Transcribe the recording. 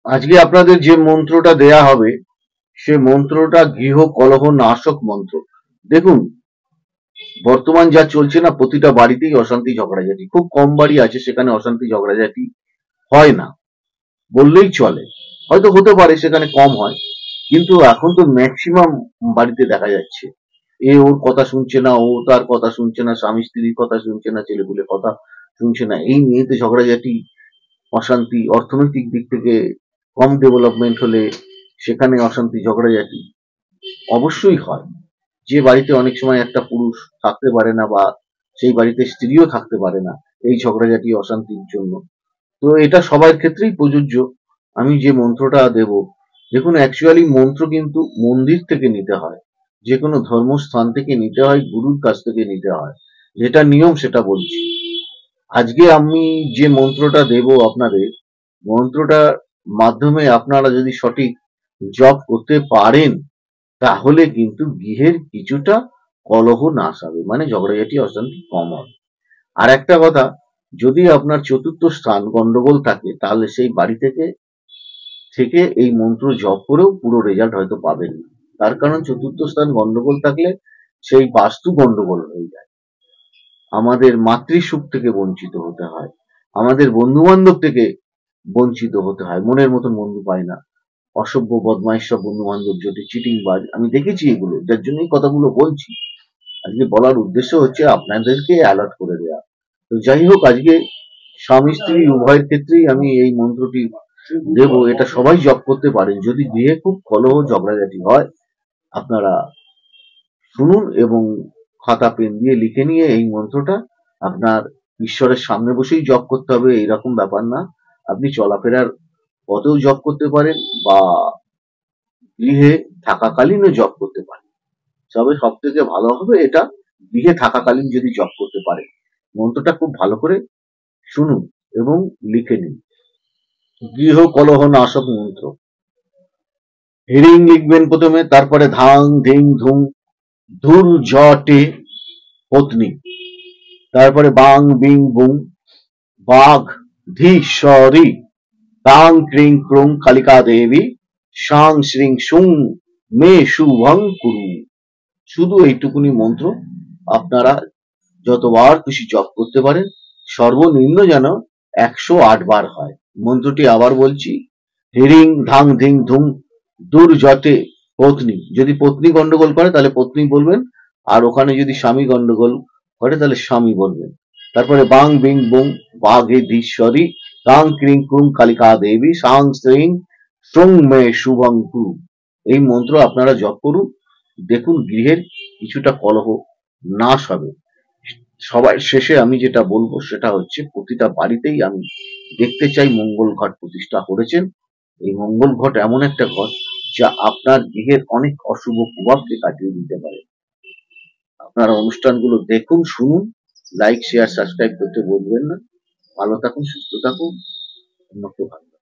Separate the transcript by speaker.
Speaker 1: আজকে আপনাদের যে মন্ত্রটা দেয়া হবে সে মন্ত্রটা গৃহ কলহ নাশক মন্ত্র। দেখুন, বর্তমান যা চলছে না, প্রতিটা বাড়িতেই অশান্তি ঝগড়াঝাটি। খুব কম বাড়ি আছে সেখানে অশান্তি ঝগড়াঝাটি হয় না বললেই চলে। হয়তো হতে পারে সেখানে কম হয়, কিন্তু এখন তো ম্যাক্সিমাম বাড়িতে দেখা যাচ্ছে এ ওর কথা শুনছে না, ও তার কথা শুনছে না, স্বামী স্ত্রীর কথা শুনছে না, ছেলেপুলের কথা শুনছে না, এই নিয়ে তো ঝগড়াঝাটি, অশান্তি। অর্থনৈতিক দিক থেকে কম ডেভেলপমেন্ট হলে সেখানে অশান্তি ঝগড়াঝাটি অবশ্যই হয়। যে বাড়িতে অনেক সময় একটা পুরুষ থাকতে পারে না, বা সেই বাড়িতে স্ত্রীও থাকতে পারে না এই ঝগড়াঝাটি অশান্তির জন্য, তো এটা সবার ক্ষেত্রেই প্রযোজ্য। আমি যে মন্ত্রটা দেব, দেখুন, অ্যাকচুয়ালি মন্ত্র কিন্তু মন্দির থেকে নিতে হয়, যে কোনো ধর্মস্থান থেকে নিতে হয়, গুরুর কাছ থেকে নিতে হয়, যেটা নিয়ম সেটা বলছি। আজকে আমি যে মন্ত্রটা দেব আপনাদের, মন্ত্রটার মাধ্যমে আপনারা যদি সঠিক জপ করতে পারেন, তাহলে কিন্তু গৃহের কিছুটা কলহ নাশ হবে, মানে ঝগড়াঝাটি অশান্তি কম হবে। আর একটা কথা, যদি আপনার চতুর্থ স্থান গন্ডগোল থাকে, তাহলে সেই বাড়ি থেকে থেকে এই মন্ত্র জপ করেও পুরো রেজাল্ট হয়তো পাবেন না। তার কারণ চতুর্থ স্থান গন্ডগোল থাকলে সেই বাস্তু গন্ডগোল হয়ে যায়। আমাদের মাতৃসুখ থেকে বঞ্চিত হতে হয়, আমাদের বন্ধু বান্ধব থেকে বঞ্চিত হতে হয়, মনের মতন বন্ধু পায় না, অসভ্য বদমাইশ সব বন্ধু বান্ধব, যদি চিটিং বাজ, আমি দেখেছি এগুলো, যার জন্য এই কথাগুলো বলছি। আজকে বলার উদ্দেশ্য হচ্ছে আপনাদেরকে অ্যালার্ট করে দেওয়া। তো যাই হোক, আজকে স্বামী স্ত্রী উভয়ের ক্ষেত্রেই আমি এই মন্ত্রটি দেব। এটা সবাই জপ করতে পারেন। যদি গৃহে খুব কলহ ঝগড়াঝাটি হয়, আপনারা শুনুন এবং খাতা পেন দিয়ে লিখে নিয়ে এই মন্ত্রটা আপনার ঈশ্বরের সামনে বসেই জপ করতে হবে এইরকম ব্যাপার না। আপনি চলাফেরার পথেও জপ করতে পারেন, বা গৃহে থাকাকালীনও জপ করতে পারেন। তবে সব থেকে ভালো হবে এটা গৃহে থাকাকালীন যদি জপ করতে পারেন। মন্ত্রটা খুব ভালো করে শুনুন এবং লিখে নিন। গৃহ কলহ নাশক মন্ত্র। হিড়িং লিখবেন প্রথমে, তারপরে ধাং ধিং ধুং ধুর ঝটে পত্নী, তারপরে বাং বিং বুং বাঘ ধি সরি তাং ক্রিং ক্রুং কালিকা দেবী সাং শ্রিং সুং মে শুভং কুরু। শুধু এইটুকুনি মন্ত্র আপনারা যতবার খুশি জপ করতে পারেন, সর্বনিম্ন যেন 108 বার হয়। মন্ত্রটি আবার বলছি, হিরিং ধাং ধিং ধুং দূর যতে পত্নী, যদি পত্নী গন্ডগোল করে তাহলে পত্নী বলবেন, আর ওখানে যদি স্বামী গন্ডগোল করে তাহলে স্বামী বলবেন। তারপরে বাং বিং বুং বাঘে ধীশ্বরী তাং ক্রিং ক্রুং কালিকা দেবী সাং শ্রিং সুং মে শুভং কুরু। এই মন্ত্র আপনারা জপ করুন, দেখুন গৃহের কিছুটা কলহ নাশ হবে। সবার শেষে আমি যেটা বলবো সেটা হচ্ছে, প্রতিটা বাড়িতেই আমি দেখতে চাই মঙ্গল ঘট প্রতিষ্ঠা করেছেন। এই মঙ্গল ঘট এমন একটা ঘট যা আপনার গৃহের অনেক অশুভ প্রভাবকে কাটিয়ে দিতে পারে। আপনারা অনুষ্ঠানগুলো দেখুন, শুনুন, লাইক শেয়ার সাবস্ক্রাইব করতে বলবেন না। ভালো থাকুন, সুস্থ থাকুন, উন্নত ভালো।